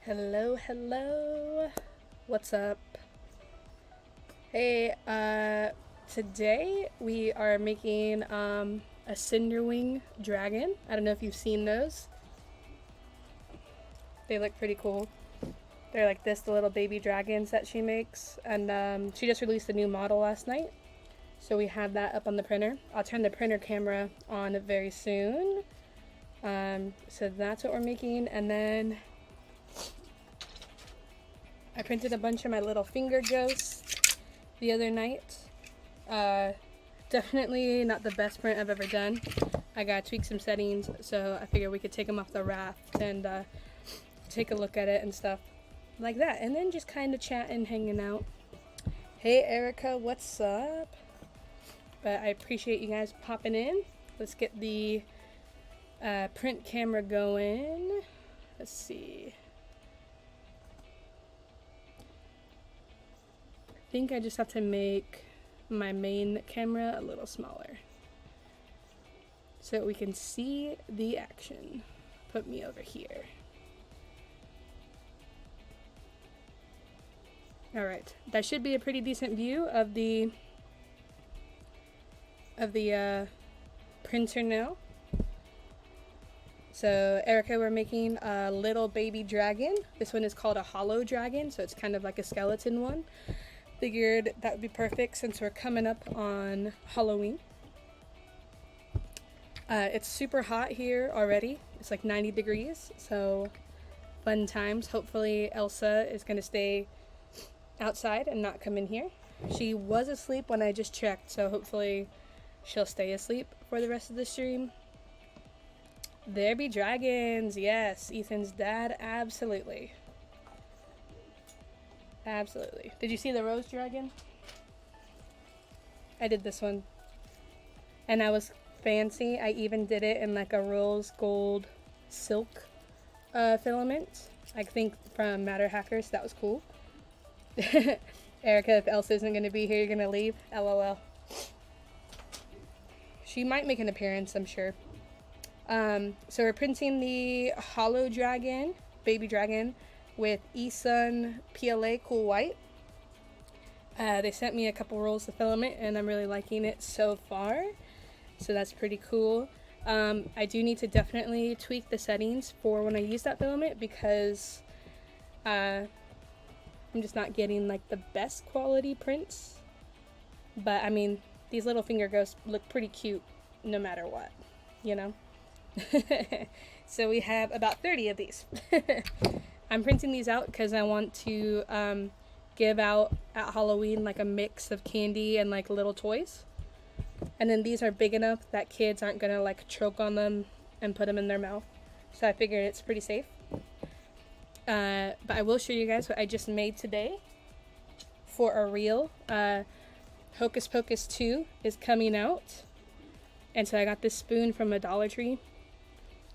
Hello, hello. What's up? Hey, today we are making a Cinderwing dragon. I don't know if you've seen those. They look pretty cool. They're like this, the little baby dragons that she makes. And she just released a new model last night. So we have that up on the printer. I'll turn the printer camera on very soon. So that's what we're making. And then I printed a bunch of my little finger ghosts the other night. Definitely not the best print I've ever done. I gotta tweak some settings, so I figured we could take them off the raft and take a look at it and stuff like that. And then just kind of chatting, hanging out. Hey Erica, what's up? But I appreciate you guys popping in. Let's get the print camera going. Let's see. I think I just have to make my main camera a little smaller so we can see the action. Put me over here. Alright, that should be a pretty decent view of the printer now. So Erica, we're making a little baby dragon. This one is called a hollow dragon, so it's kind of like a skeleton one. Figured that would be perfect since we're coming up on Halloween. It's super hot here already. It's like 90 degrees, so fun times. Hopefully Elsa is going to stay outside and not come in here. She was asleep when I just checked, so hopefully she'll stay asleep for the rest of the stream. There be dragons. Yes, Ethan's dad, absolutely. Absolutely. Did you see the rose dragon? I did this one. And I was fancy. I even did it in like a rose gold silk filament. I think from Matter Hackers. That was cool. Erica, if Elsa isn't going to be here, you're going to leave? LOL. She might make an appearance, I'm sure. So we're printing the hollow dragon, baby dragon, with eSun PLA Cool White. They sent me a couple rolls of filament and I'm really liking it so far. So that's pretty cool. I do need to definitely tweak the settings for when I use that filament because I'm just not getting like the best quality prints. But I mean, these little finger ghosts look pretty cute no matter what, you know? So we have about 30 of these. I'm printing these out because I want to give out at Halloween like a mix of candy and like little toys. And then these are big enough that kids aren't gonna like choke on them and put them in their mouth. So I figured it's pretty safe. But I will show you guys what I just made today for a reel. Hocus Pocus 2 is coming out. And so I got this spoon from a Dollar Tree.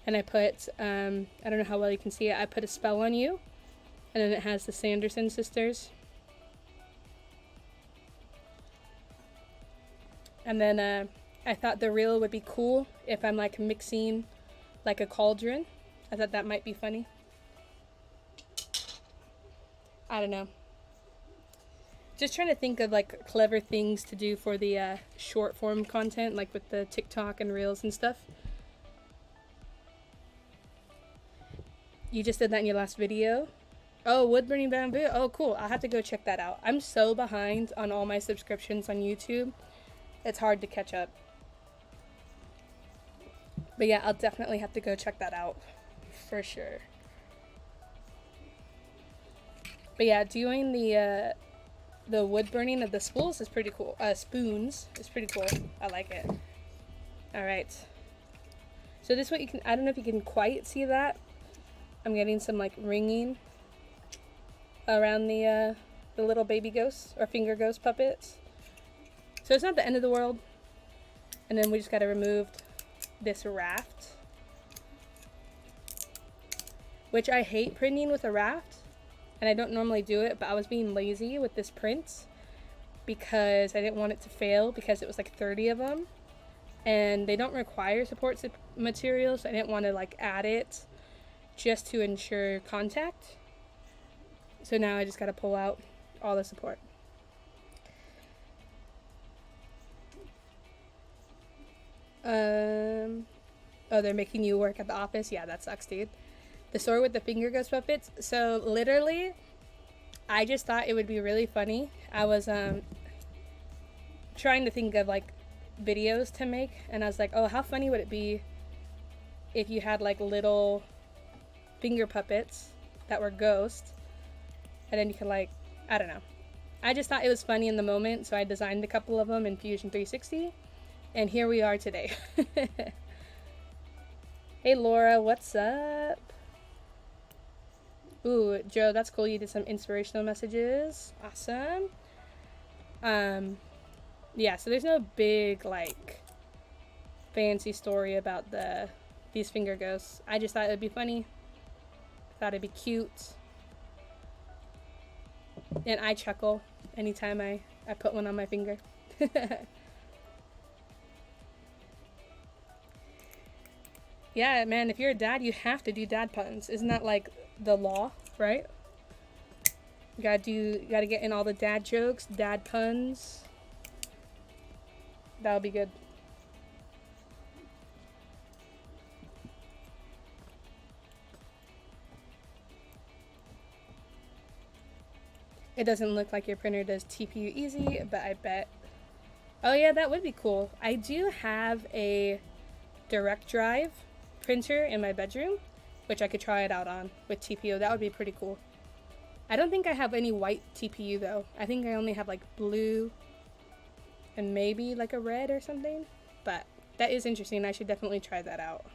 And I put, I don't know how well you can see it, I put a spell on you. And then it has the Sanderson sisters. And then I thought the reel would be cool if I'm like mixing like a cauldron. I thought that might be funny. I don't know. Just trying to think of like clever things to do for the short form content, like with the TikTok and reels and stuff. You just did that in your last video? Oh, wood burning bamboo? Oh, cool. I'll have to go check that out. I'm so behind on all my subscriptions on YouTube. It's hard to catch up. But yeah, I'll definitely have to go check that out. For sure. But yeah, doing the wood burning of the spools is pretty cool. Spoons is pretty cool. I like it. Alright. So this way you can, I don't know if you can quite see that. I'm getting some like ringing around the little baby ghosts or finger ghost puppets. So it's not the end of the world. And then we just got to remove this raft, which I hate printing with a raft, and I don't normally do it, but I was being lazy with this print because I didn't want it to fail because it was like 30 of them, and they don't require support materials. So I didn't want to like add it just to ensure contact. So now I just gotta pull out all the support. Oh, they're making you work at the office? Yeah, that sucks, dude. The store with the finger ghost puppets. So literally, I just thought it would be really funny. I was trying to think of like videos to make, and I was like, oh, how funny would it be if you had like little finger puppets that were ghosts, and then you could like, I don't know. I just thought it was funny in the moment, so I designed a couple of them in Fusion 360, and here we are today. Hey Laura, what's up? Ooh, Joe, that's cool. You did some inspirational messages. Awesome. Yeah, so there's no big like fancy story about these finger ghosts. I just thought it'd be funny. Thought it'd be cute. And I chuckle anytime I put one on my finger. Yeah, man, if you're a dad, you have to do dad puns. Isn't that like the law, right? You gotta get in all the dad jokes, dad puns. That'll be good. It doesn't look like your printer does TPU easy, but I bet. Oh yeah, that would be cool. I do have a direct drive printer in my bedroom, which I could try it out on with TPU. That would be pretty cool. I don't think I have any white TPU though. I think I only have like blue and maybe like a red or something. But that is interesting. I should definitely try that out.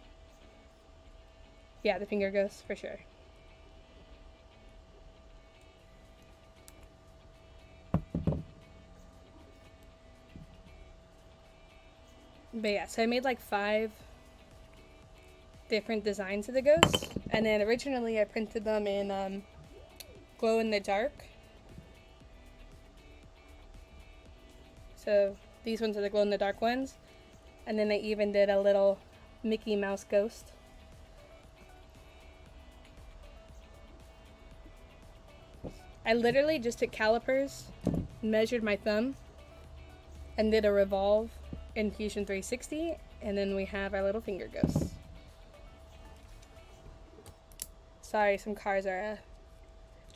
Yeah, the finger ghost for sure. But yeah, so I made like 5 different designs of the ghosts, and then originally I printed them in glow in the dark. So these ones are the glow in the dark ones, and then I even did a little Mickey Mouse ghost. I literally just took calipers, measured my thumb, and did a revolve in Fusion 360, and then we have our little finger ghosts. Sorry, some cars are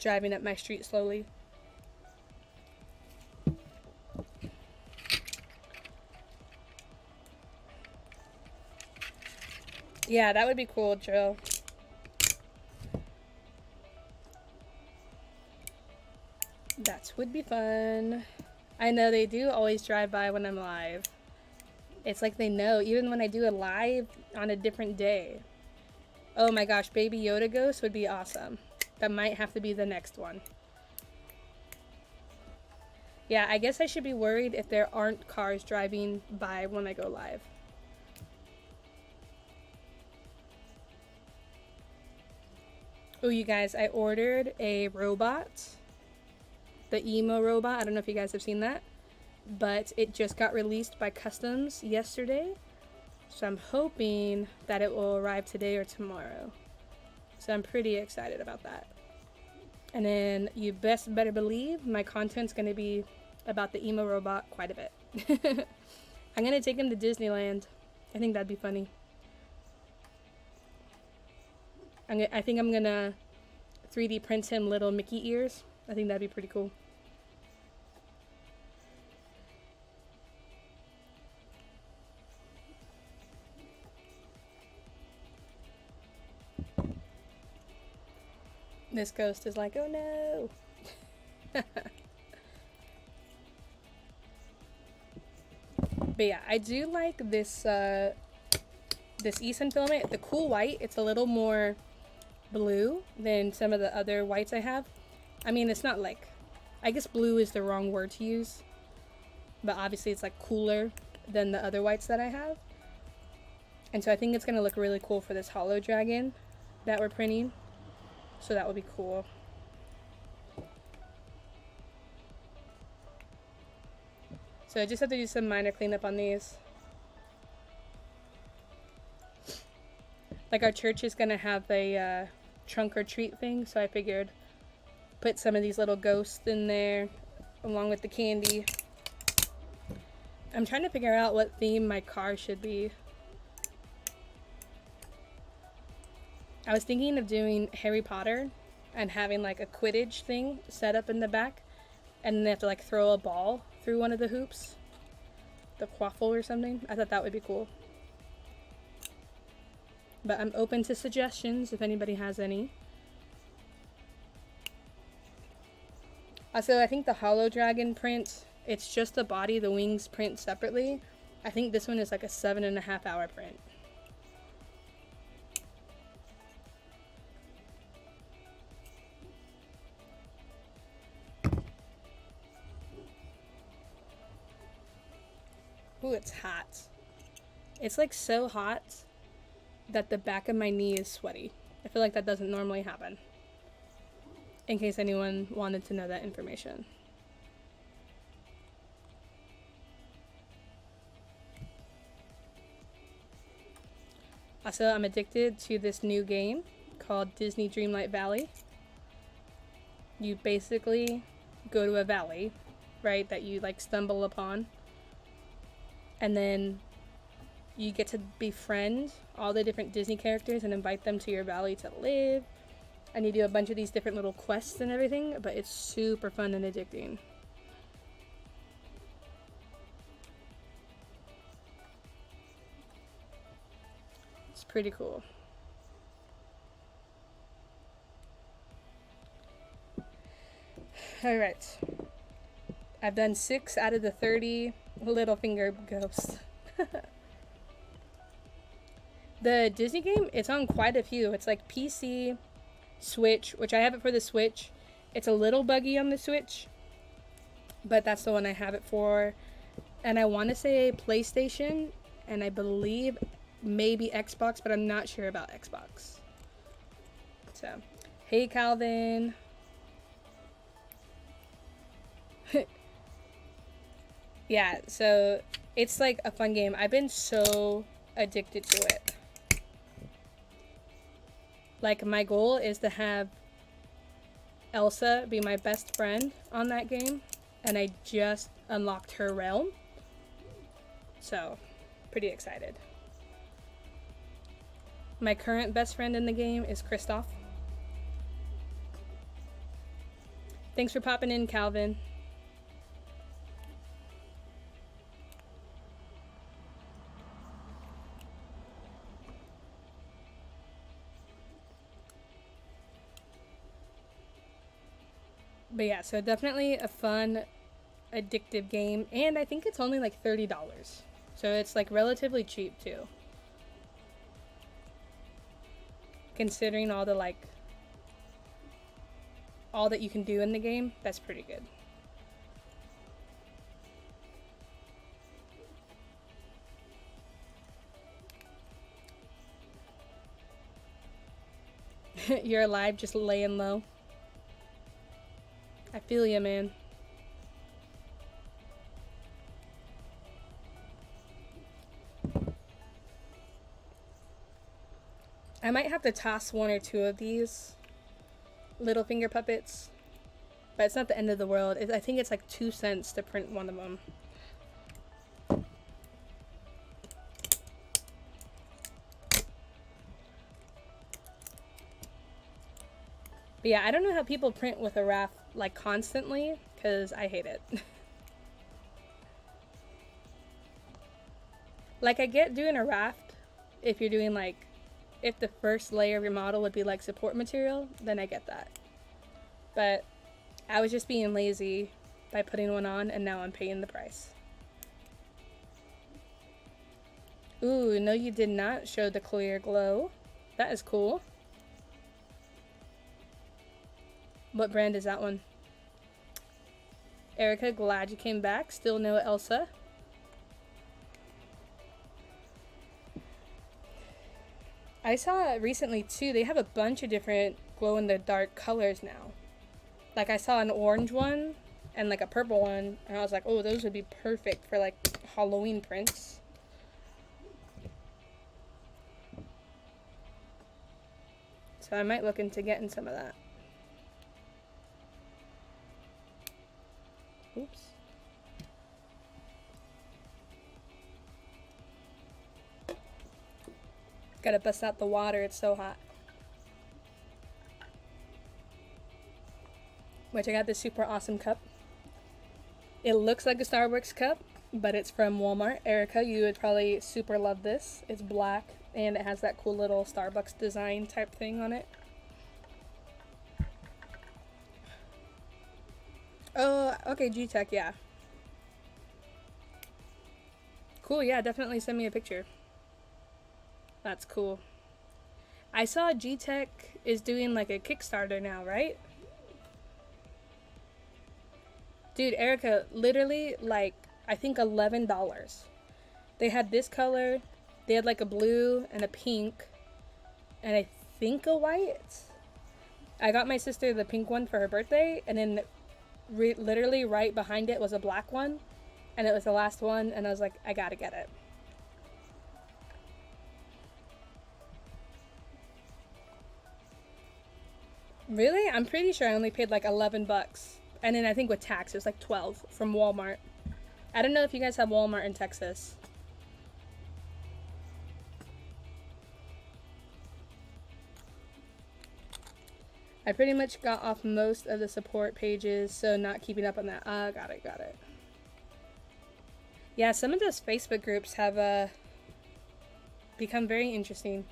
driving up my street slowly. Yeah, that would be cool, Joe. That would be fun. I know they do always drive by when I'm live. It's like they know, even when I do a live on a different day. Oh my gosh, Baby Yoda Ghost would be awesome. That might have to be the next one. Yeah, I guess I should be worried if there aren't cars driving by when I go live. Oh, you guys, I ordered a robot. The emo robot. I don't know if you guys have seen that. But it just got released by Customs yesterday. So I'm hoping that it will arrive today or tomorrow. So I'm pretty excited about that. And then you better believe my content's going to be about the emo robot quite a bit. I'm going to take him to Disneyland. I think that'd be funny. I think I'm going to 3D print him little Mickey ears. I think that'd be pretty cool. This ghost is like, oh no. But yeah, I do like this this Resin filament. The cool white, it's a little more blue than some of the other whites I have. I mean, it's not like, I guess blue is the wrong word to use, but obviously it's like cooler than the other whites that I have. And so I think it's going to look really cool for this hollow dragon that we're printing. So that would be cool. So I just have to do some minor cleanup on these. Like our church is going to have a trunk or treat thing, so I figured put some of these little ghosts in there along with the candy. I'm trying to figure out what theme my car should be. I was thinking of doing Harry Potter and having like a Quidditch thing set up in the back, and then they have to like throw a ball through one of the hoops, the quaffle or something. I thought that would be cool. But I'm open to suggestions if anybody has any. Also, I think the Hollow Dragon print, it's just the body, the wings print separately. I think this one is like a 7.5 hour print. Ooh, it's hot. It's like so hot that the back of my knee is sweaty. I feel like that doesn't normally happen. In case anyone wanted to know that information. Also, I'm addicted to this new game called Disney Dreamlight Valley. You basically go to a valley, right, that you like stumble upon. And then you get to befriend all the different Disney characters and invite them to your valley to live. And you do a bunch of these different little quests and everything, but it's super fun and addicting. It's pretty cool. Alright. I've done 6 out of the 30 Littlefinger ghosts. The Disney game, it's on quite a few. It's like PC, Switch, which I have it for the Switch. It's a little buggy on the Switch, but that's the one I have it for. And I want to say PlayStation, and I believe maybe Xbox, but I'm not sure about Xbox. So, hey Calvin. Yeah, so it's like a fun game. I've been so addicted to it. Like, my goal is to have Elsa be my best friend on that game, and I just unlocked her realm. So, pretty excited. My current best friend in the game is Kristoff. Thanks for popping in, Calvin. But yeah, so definitely a fun, addictive game, and I think it's only like $30. So it's like relatively cheap too. Considering all the like, all that you can do in the game, that's pretty good. You're alive, just laying low. I feel ya, man. I might have to toss 1 or 2 of these Littlefinger puppets, but it's not the end of the world. I think it's like 2 cents to print one of them. But yeah, I don't know how people print with a raft like constantly, because I hate it. Like, I get doing a raft if you're doing like, if the first layer of your model would be like support material, then I get that. But I was just being lazy by putting one on, and now I'm paying the price. Ooh, no, you did not show the clear glow. That is cool. What brand is that one? Erica, glad you came back. Still no Elsa. I saw recently too, they have a bunch of different glow-in-the-dark colors now. Like, I saw an orange one and like a purple one, and I was like, oh, those would be perfect for like Halloween prints. So I might look into getting some of that. Gotta bust out the water, it's so hot. Which I got this super awesome cup. It looks like a Starbucks cup, but it's from Walmart. Erica, you would probably super love this. It's black and it has that cool little Starbucks design type thing on it. Oh, okay, G-Tech, yeah. Cool, yeah, definitely send me a picture. That's cool. I saw G-Tech is doing like a Kickstarter now, right? Dude, Erica, literally like, I think $11. They had this color, they had like a blue and a pink, and I think a white. I got my sister the pink one for her birthday, and then literally right behind it was a black one, and it was the last one, and I was like, I gotta get it. Really? I'm pretty sure I only paid like 11 bucks. And then I think with tax, it was like 12 from Walmart. I don't know if you guys have Walmart in Texas. I pretty much got off most of the support pages, so not keeping up on that. Got it. Yeah, some of those Facebook groups have become very interesting.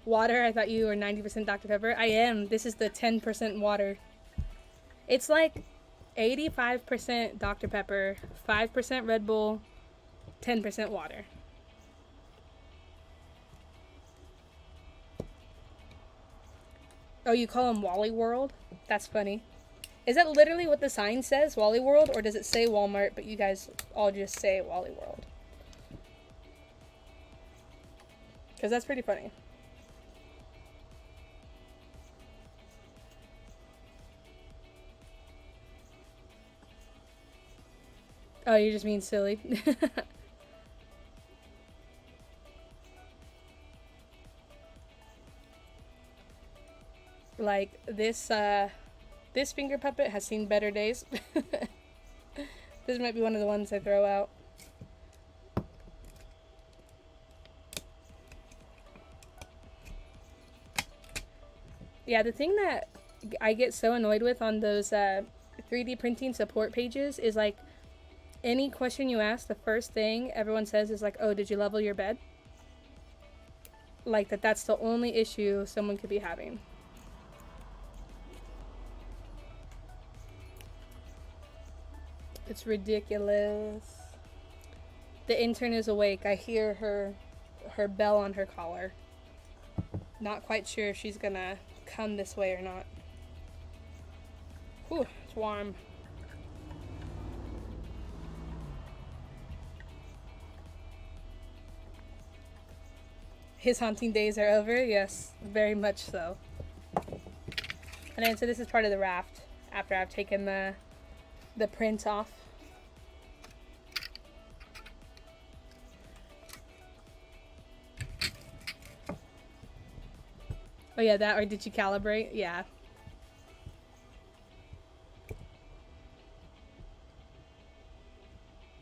Water, I thought you were 90% Dr. Pepper. I am. This is the 10% water. It's like 85% Dr. Pepper, 5% Red Bull, 10% water. Oh, you call them Wally World? That's funny. Is that literally what the sign says, Wally World? Or does it say Walmart, but you guys all just say Wally World? Because that's pretty funny. Oh, you just mean silly. Like, this finger puppet has seen better days. This might be one of the ones I throw out. Yeah, the thing that I get so annoyed with on those 3D printing support pages is like, any question you ask, the first thing everyone says is like, oh, did you level your bed? Like that's the only issue someone could be having. It's ridiculous. The intern is awake. I hear her bell on her collar. Not quite sure if she's gonna come this way or not. Whew, it's warm. His haunting days are over? Yes, very much so. And then so this is part of the raft after I've taken the print off. Oh yeah, that, or did you calibrate? Yeah.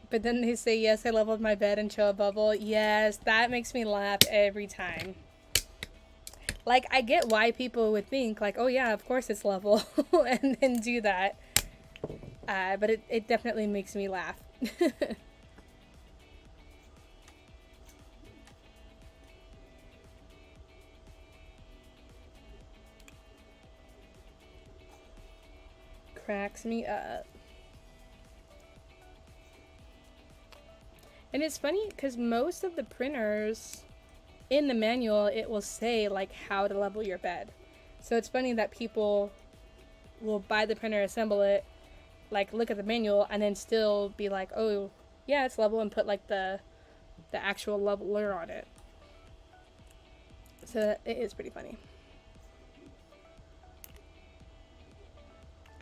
But then they say, yes, I leveled my bed and show a bubble. Yes, that makes me laugh every time. Like, I get why people would think, like, oh yeah, of course it's level, and then do that. But it definitely makes me laugh. Cracks me up. And it's funny because most of the printers in the manual, it will say like how to level your bed. So it's funny that people will buy the printer, assemble it, like look at the manual, and then still be like, oh yeah, it's level, and put like the actual leveler on it. So it is pretty funny.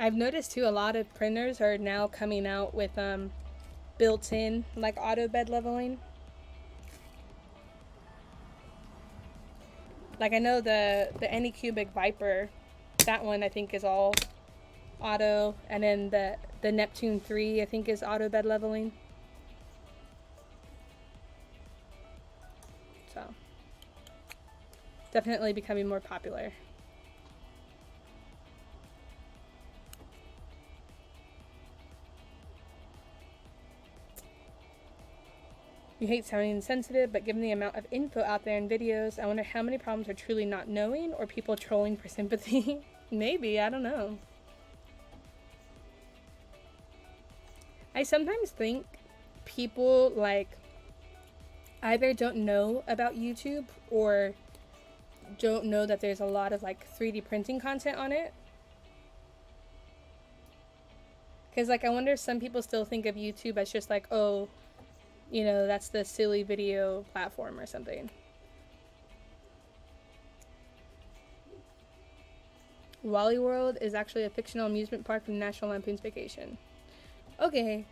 I've noticed too, a lot of printers are now coming out with built-in like auto bed leveling. Like I know the Anycubic Viper, that one I think is all auto, and then the Neptune 3 I think is auto bed leveling. So definitely becoming more popular. You hate sounding insensitive, but given the amount of info out there in videos, I wonder how many problems are truly not knowing or people trolling for sympathy. Maybe, I don't know. I sometimes think people like either don't know about YouTube or don't know that there's a lot of like 3D printing content on it. Because like I wonder if some people still think of YouTube as just like, oh, you know, that's the silly video platform or something. Wally World is actually a fictional amusement park from National Lampoon's Vacation. Okay,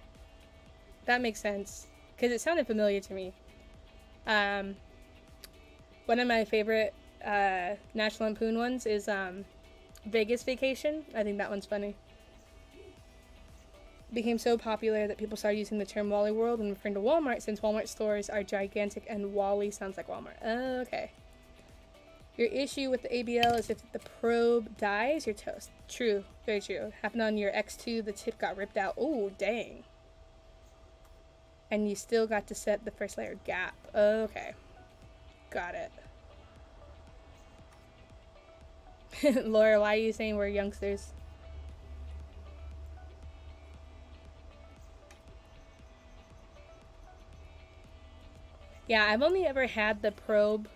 that makes sense because it sounded familiar to me. One of my favorite National Lampoon ones is Vegas Vacation. I think that one's funny. Became so popular that people started using the term Wally World when referring to Walmart, since Walmart stores are gigantic and Wally sounds like Walmart. Okay. Your issue with the ABL is if the probe dies, you're toast. True. Very true. Happened on your X2, the tip got ripped out. Oh, dang. And you still got to set the first layer gap. Okay. Got it. Laura, why are you saying we're youngsters? Yeah, I've only ever had the probe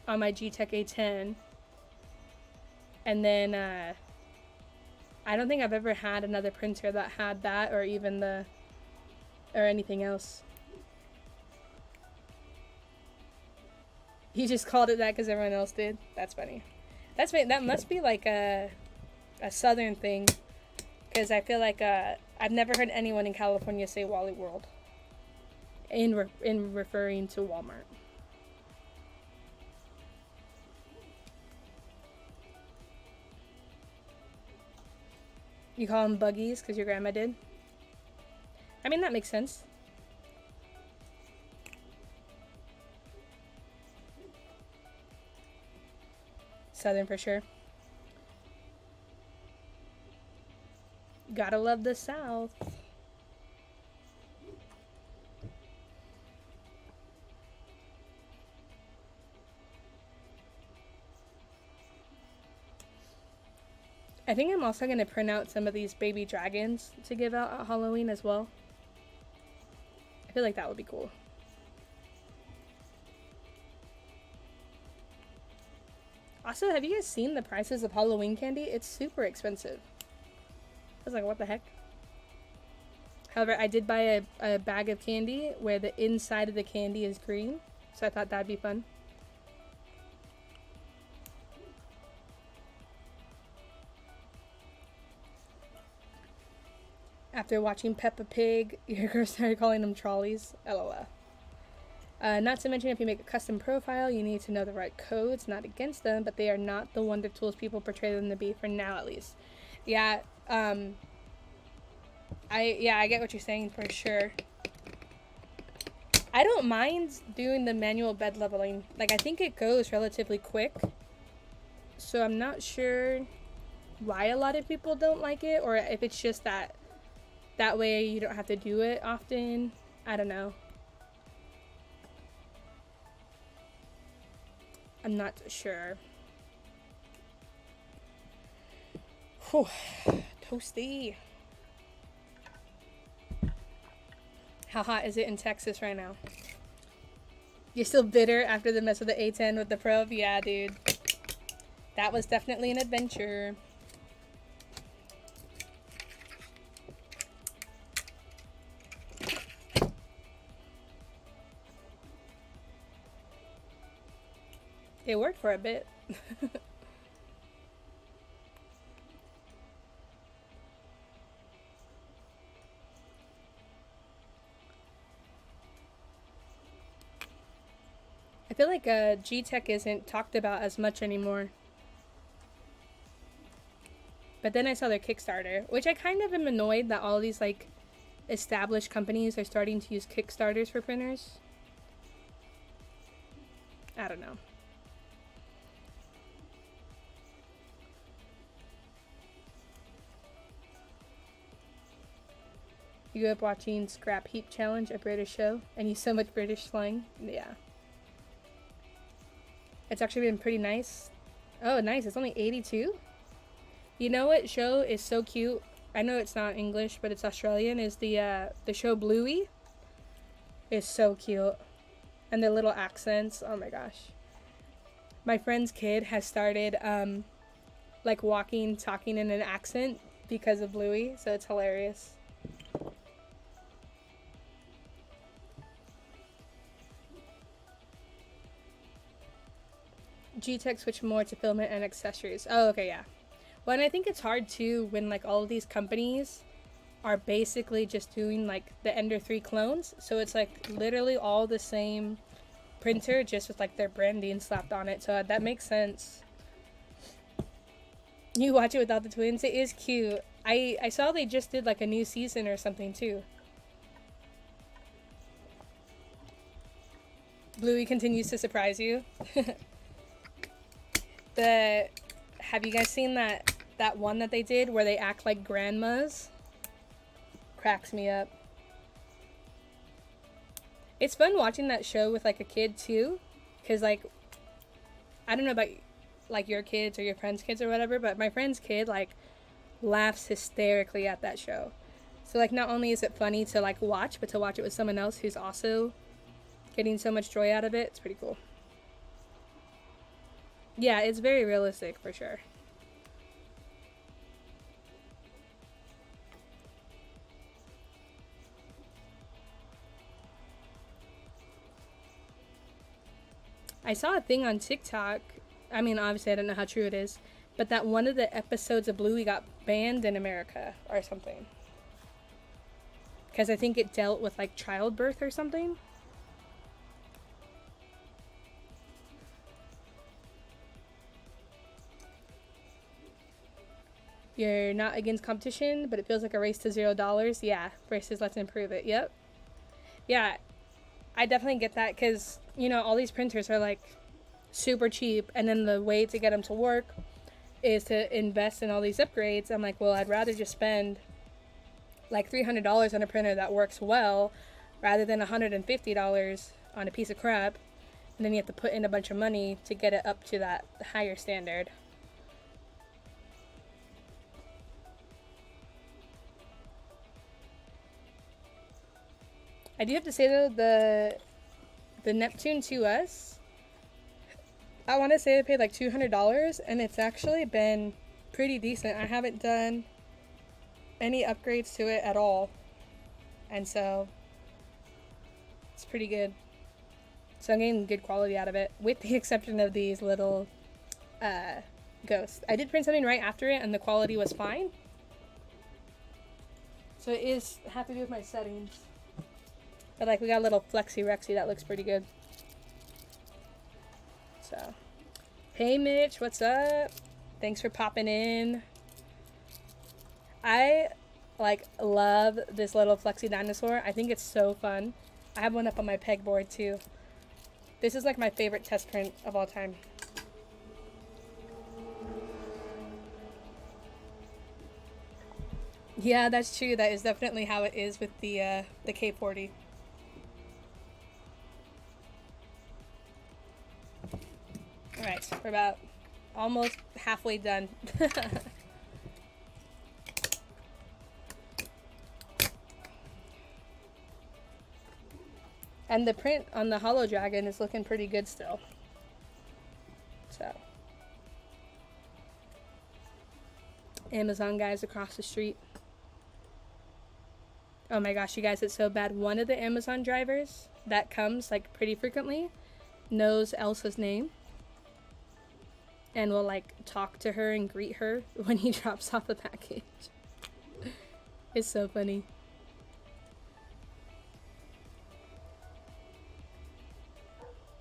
on my G-Tech A10. And then, I don't think I've ever had another printer that had that or even or anything else. You just called it that because everyone else did? That's funny. That must be like a southern thing. Because I feel like, I've never heard anyone in California say Wally World. In referring to Walmart. You call them buggies because your grandma did? I mean, that makes sense. Southern for sure. Gotta love the South. I think I'm also going to print out some of these baby dragons to give out at Halloween as well. I feel like that would be cool. Also, have you guys seen the prices of Halloween candy? It's super expensive. I was like, what the heck? However, I did buy a bag of candy where the inside of the candy is green. So I thought that'd be fun. After watching Peppa Pig, your girl started calling them trolleys. LOL. Not to mention, if you make a custom profile, you need to know the right codes. Not against them, but they are not the wonder tools people portray them to be, for now at least. Yeah, I get what you're saying for sure. I don't mind doing the manual bed leveling. Like, I think it goes relatively quick. So I'm not sure why a lot of people don't like it, or if it's just that way you don't have to do it often. I don't know. I'm not sure. Whew. Toasty. How hot is it in Texas right now? You're still bitter after the mess with the A10 with the probe? Yeah, dude. That was definitely an adventure. It worked for a bit. I feel like G-Tech isn't talked about as much anymore. But then I saw their Kickstarter, which I kind of am annoyed that all these like established companies are starting to use Kickstarters for printers. I don't know. You grew up watching Scrap Heap Challenge, a British show, and use so much British slang. Yeah. It's actually been pretty nice. Oh, nice. It's only 82. You know what show is so cute? I know it's not English, but it's Australian. Is the show Bluey? It's so cute, and the little accents. Oh my gosh. My friend's kid has started like talking in an accent because of Bluey, so it's hilarious. G-Tech switch more to filament and accessories. Oh, okay, yeah. Well, and I think it's hard too when like all of these companies are basically just doing like the Ender 3 clones. So it's like literally all the same printer, just with like their branding slapped on it. So that makes sense. You watch it without the twins. It is cute. I saw they just did like a new season or something too. Bluey continues to surprise you. Have you guys seen that one that they did where they act like grandmas? Cracks me up. It's fun watching that show with like a kid too, because like I don't know about like your kids or your friends' kids or whatever, but my friend's kid like laughs hysterically at that show. So like not only is it funny to like watch, but to watch it with someone else who's also getting so much joy out of it, it's pretty cool. Yeah, it's very realistic for sure. I saw a thing on TikTok. I mean, obviously I don't know how true it is, but that one of the episodes of Bluey got banned in America or something. Because I think it dealt with like childbirth or something. You're not against competition, but it feels like a race to $0. Yeah, versus let's improve it. Yep. Yeah, I definitely get that because, you know, all these printers are like super cheap, and then the way to get them to work is to invest in all these upgrades. I'm like, well, I'd rather just spend like $300 on a printer that works well rather than $150 on a piece of crap, and then you have to put in a bunch of money to get it up to that higher standard. I do have to say though, the Neptune 2S, I want to say I paid like $200, and it's actually been pretty decent. I haven't done any upgrades to it at all, and so it's pretty good. So I'm getting good quality out of it, with the exception of these little ghosts. I did print something right after it, and the quality was fine. So it is have to do with my settings. But like we got a little Flexi Rexy that looks pretty good. So, hey Mitch, what's up? Thanks for popping in. I like love this little Flexi dinosaur. I think it's so fun. I have one up on my pegboard too. This is like my favorite test print of all time. Yeah, that's true. That is definitely how it is with the K40. Alright, we're about almost halfway done. And the print on the Hollow Dragon is looking pretty good still. So. Amazon guys across the street. Oh my gosh, you guys, it's so bad. One of the Amazon drivers that comes like pretty frequently knows Elsa's name and will like talk to her and greet her when he drops off a package. It's so funny.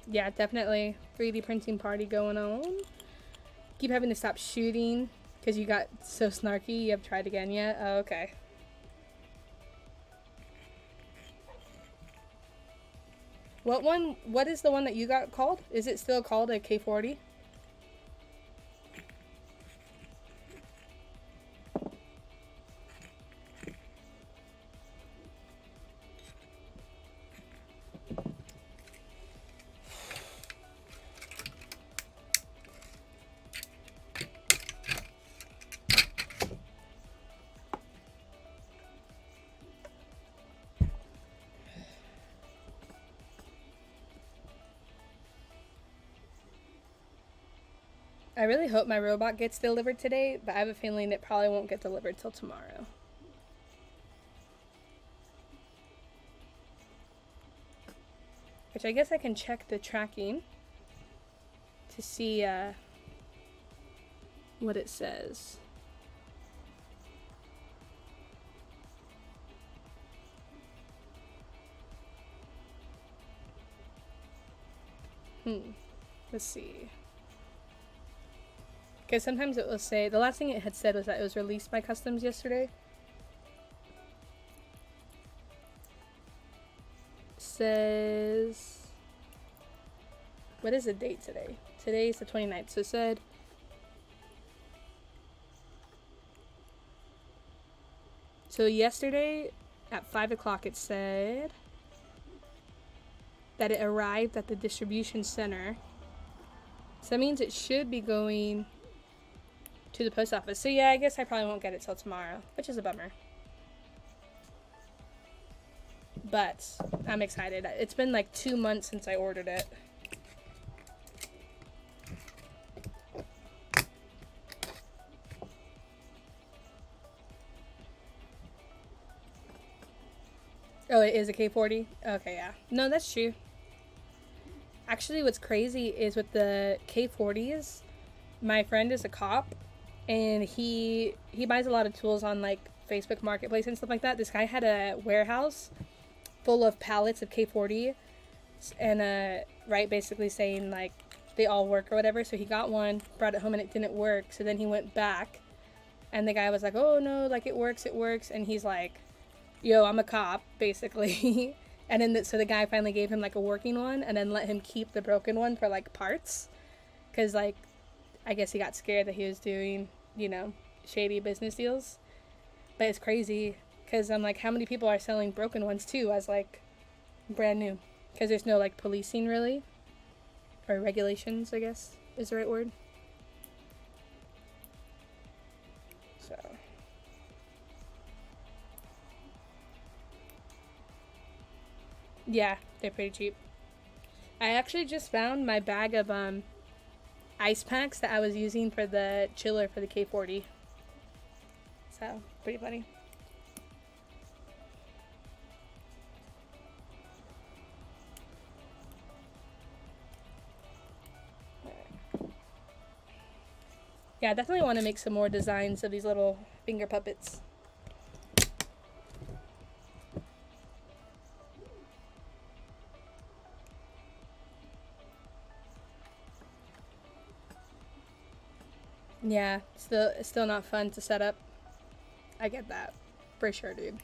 Yeah, definitely 3D printing party going on. Keep having to stop shooting because you got so snarky. You have tried again yet? Oh, okay. What is the one that you got called? Is it still called a K40? I really hope my robot gets delivered today, but I have a feeling it probably won't get delivered till tomorrow. Which I guess I can check the tracking to see what it says. Let's see. Because sometimes it will say, the last thing it had said was that it was released by customs yesterday. Says, what is the date today? Today is the 29th. So it said, so yesterday at 5 o'clock it said that it arrived at the distribution center. So that means it should be going to the post office. So yeah, I guess I probably won't get it till tomorrow, which is a bummer. But I'm excited. It's been like 2 months since I ordered it. Oh, it is a K40? Okay, yeah. No, that's true. Actually, what's crazy is with the K40s, my friend is a cop, and he buys a lot of tools on like Facebook Marketplace and stuff like that. This guy had a warehouse full of pallets of K40, and right, basically saying like they all work or whatever. So he got one, brought it home, and it didn't work. So then he went back, and the guy was like, "Oh no, like it works," and he's like, "Yo, I'm a cop," basically. And then so the guy finally gave him like a working one, and then let him keep the broken one for like parts, because like I guess he got scared that he was doing, you know, shady business deals. But it's crazy because I'm like, how many people are selling broken ones too as like brand new? Because there's no like policing really, or regulations, I guess is the right word. So yeah, they're pretty cheap. I actually just found my bag of ice packs that I was using for the chiller for the K40. So, pretty funny. Yeah, I definitely want to make some more designs of these little finger puppets. Yeah, it's still not fun to set up. I get that. For sure, dude.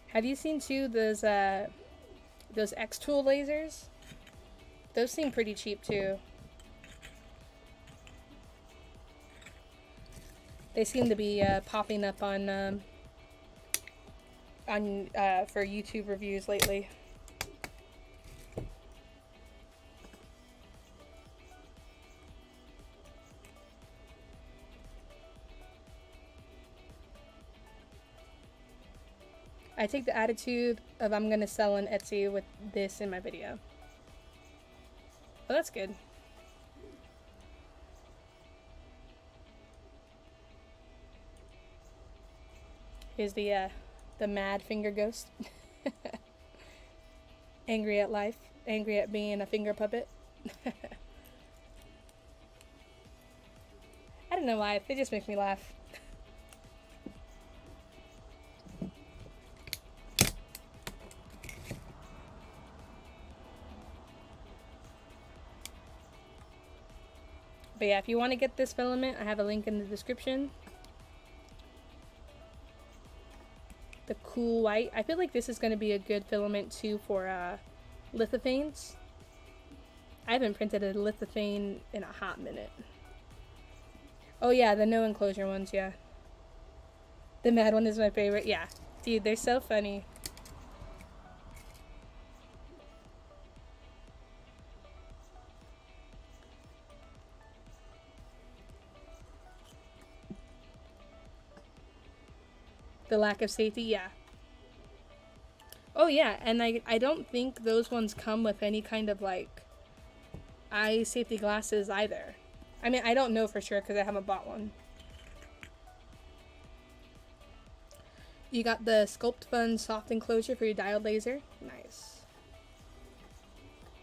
Have you seen too those X-Tool lasers? Those seem pretty cheap too. They seem to be popping up on for YouTube reviews lately. I take the attitude of I'm gonna sell on Etsy with this in my video. Well, that's good. Here's the mad finger ghost. Angry at life, angry at being a finger puppet. I don't know why, they just make me laugh. But yeah, if you want to get this filament, I have a link in the description. The cool white. I feel like this is going to be a good filament too for lithophanes. I haven't printed a lithophane in a hot minute. Oh yeah, the no enclosure ones, yeah. The mad one is my favorite, yeah. Dude, they're so funny. The lack of safety, yeah. Oh yeah, and I don't think those ones come with any kind of like eye safety glasses either. I mean, I don't know for sure because I haven't bought one. You got the Sculpt Fun soft enclosure for your diode laser. Nice.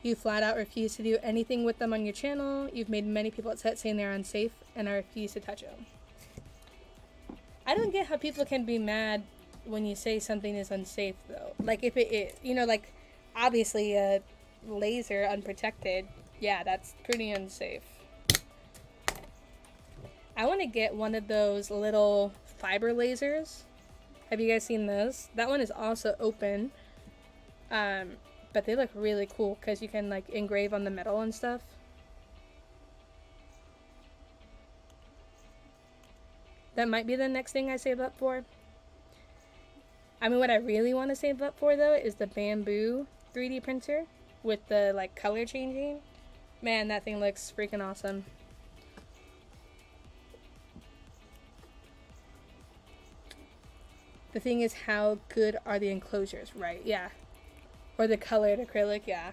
You flat out refuse to do anything with them on your channel. You've made many people upset saying they're unsafe, and I refuse to touch them. I don't get how people can be mad when you say something is unsafe, though. Like, if it is, you know, like, obviously a laser unprotected, yeah, that's pretty unsafe. I want to get one of those little fiber lasers. Have you guys seen those? That one is also open, but they look really cool because you can, like, engrave on the metal and stuff. That might be the next thing I save up for. I mean, what I really want to save up for, though, is the bamboo 3D printer with the, like, color changing. Man, that thing looks freaking awesome. The thing is, how good are the enclosures, right? Yeah. Or the colored acrylic, yeah.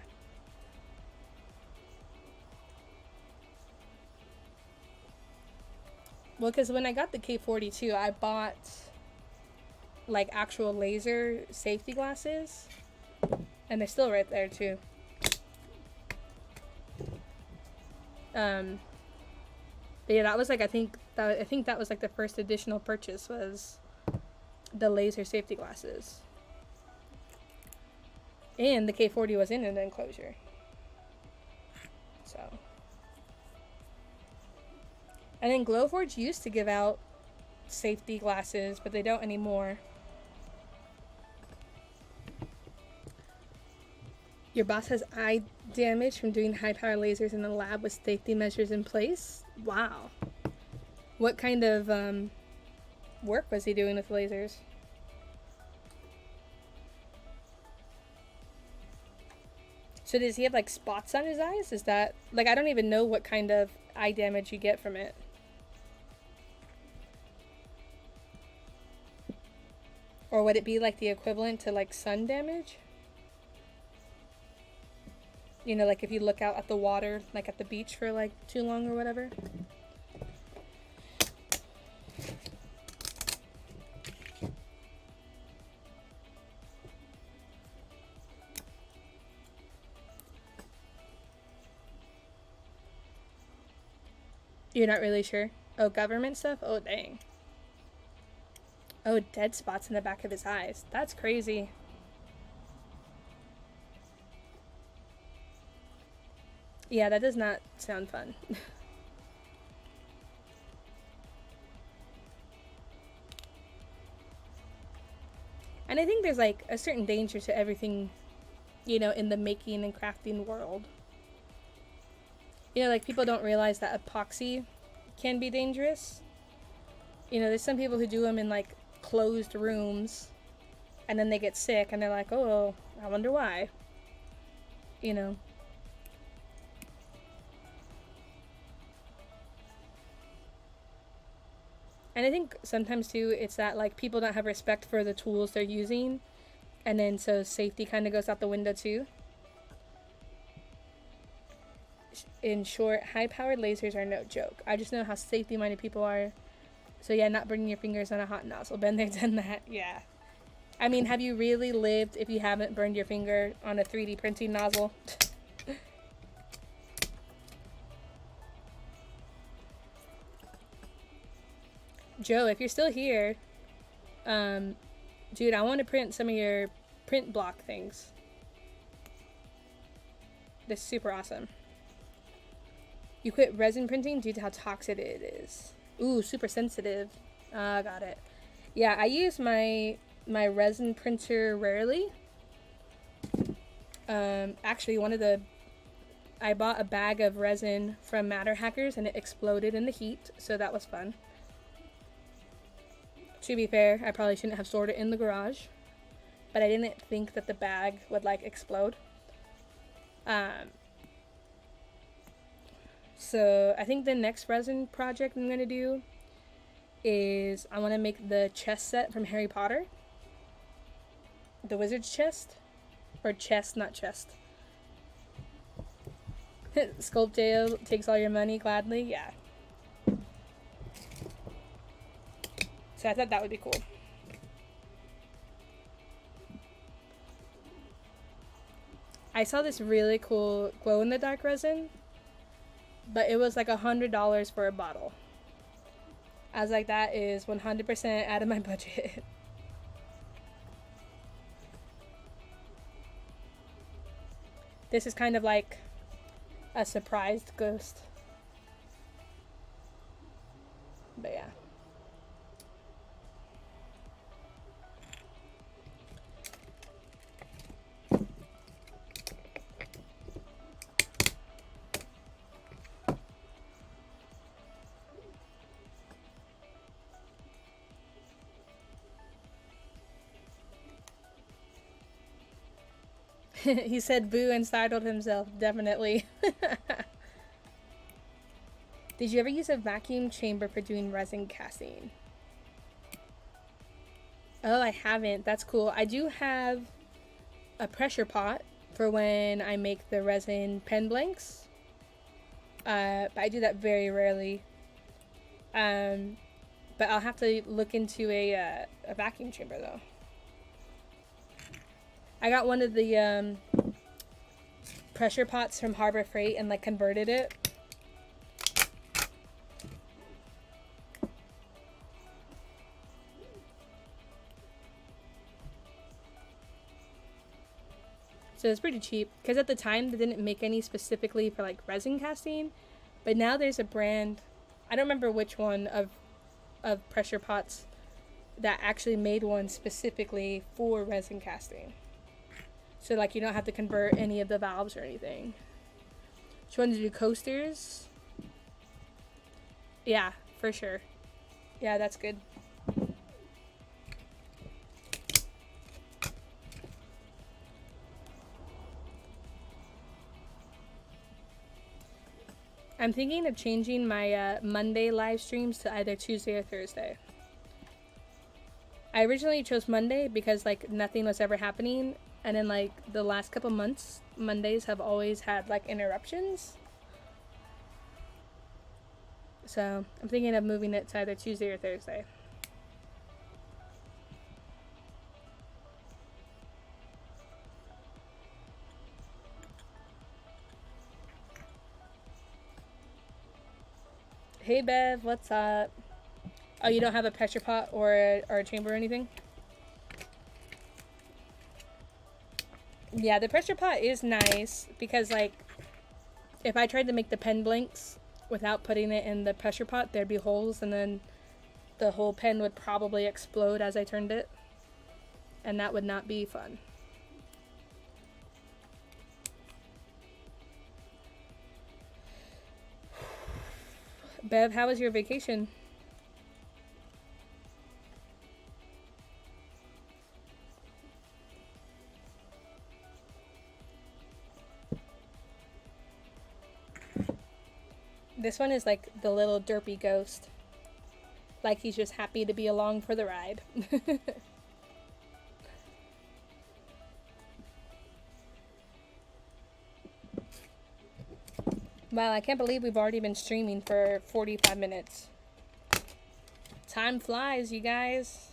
Well, because when I got the K42, I bought like actual laser safety glasses, and they're still right there too. But yeah, that was like I think that was like the first additional purchase was the laser safety glasses, and the K40 was in an enclosure. So. And then Glowforge used to give out safety glasses, but they don't anymore. Your boss has eye damage from doing high power lasers in the lab with safety measures in place? Wow. What kind of work was he doing with lasers? So does he have like spots on his eyes? Is that, like, I don't even know what kind of eye damage you get from it. Or would it be like the equivalent to like sun damage? You know, like if you look out at the water, like at the beach for like too long or whatever. You're not really sure? Oh, government stuff? Oh, dang. Oh, dead spots in the back of his eyes. That's crazy. Yeah, that does not sound fun. And I think there's like a certain danger to everything, you know, in the making and crafting world. You know, like people don't realize that epoxy can be dangerous. You know, there's some people who do them in like closed rooms and then they get sick and they're like, oh, I wonder why. You know. And I think sometimes too, it's that like people don't have respect for the tools they're using, and then so safety kind of goes out the window too. In short, high-powered lasers are no joke. I just know how safety-minded people are. So yeah, not burning your fingers on a hot nozzle. Been there, done that. Yeah. I mean, have you really lived if you haven't burned your finger on a 3D printing nozzle? Joe, if you're still here, dude, I want to print some of your print block things. They're super awesome. You quit resin printing due to how toxic it is. Ooh, super sensitive. Got it. Yeah, I use my resin printer rarely. Actually, I bought a bag of resin from Matter Hackers and it exploded in the heat, so that was fun. To be fair, I probably shouldn't have stored it in the garage, but I didn't think that the bag would like explode. So I think the next resin project I'm gonna do is I want to make the chest set from Harry Potter. The wizard's chest? Or chest, not chest. Sculptdale takes all your money gladly. Yeah. So I thought that would be cool. I saw this really cool glow-in-the-dark resin, but it was like $100 for a bottle. I was like, that is 100% out of my budget. This is kind of like a surprised ghost. But yeah. He said boo and startled himself, definitely. Did you ever use a vacuum chamber for doing resin casting? Oh, I haven't. That's cool. I do have a pressure pot for when I make the resin pen blanks. But I do that very rarely. But I'll have to look into a vacuum chamber though. I got one of the pressure pots from Harbor Freight and like converted it. So it's pretty cheap because at the time they didn't make any specifically for like resin casting, but now there's a brand, I don't remember which one of pressure pots that actually made one specifically for resin casting. So like you don't have to convert any of the valves or anything. Which one to do, coasters? Yeah, for sure. Yeah, that's good. I'm thinking of changing my Monday live streams to either Tuesday or Thursday. I originally chose Monday because like nothing was ever happening, and then like the last couple months, Mondays have always had like interruptions. So I'm thinking of moving it to either Tuesday or Thursday. Hey Bev, what's up? Oh, you don't have a pressure pot or a chamber or anything? Yeah, the pressure pot is nice because like if I tried to make the pen blanks without putting it in the pressure pot, there'd be holes and then the whole pen would probably explode as I turned it. And that would not be fun. Bev, how was your vacation? This one is like the little derpy ghost. Like he's just happy to be along for the ride. Wow, I can't believe we've already been streaming for 45 minutes. Time flies, you guys.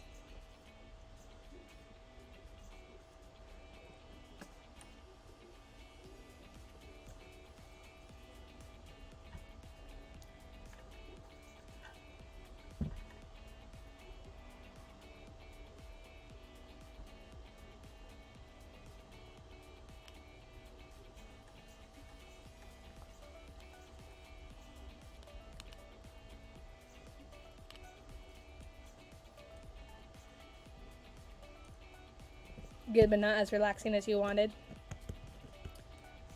Good, but not as relaxing as you wanted.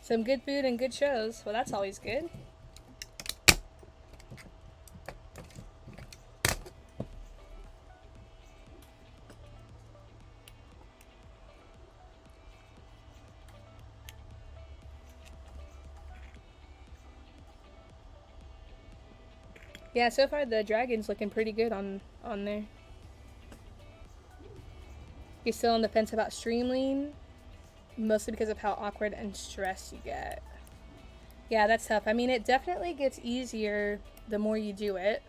Some good food and good shows. Well, that's always good. Yeah, so far the dragon's looking pretty good on there. You're still on the fence about Streamling, mostly because of how awkward and stressed you get. Yeah, that's tough. I mean, it definitely gets easier the more you do it.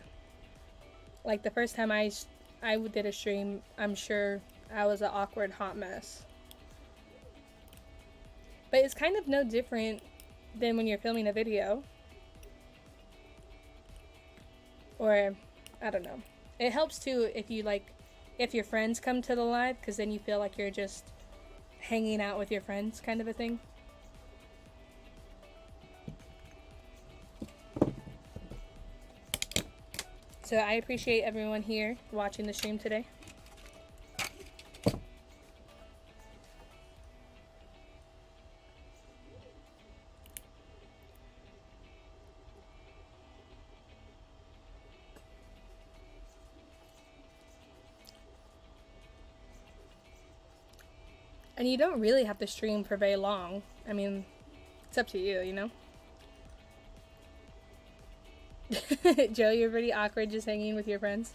Like the first time I did a stream, I'm sure I was an awkward hot mess. But it's kind of no different than when you're filming a video. Or, I don't know. It helps too if you if your friends come to the live, because then you feel like you're just hanging out with your friends kind of a thing. So I appreciate everyone here watching the stream today. And you don't really have to stream for very long. I mean, it's up to you, you know? Joe, you're pretty awkward just hanging with your friends.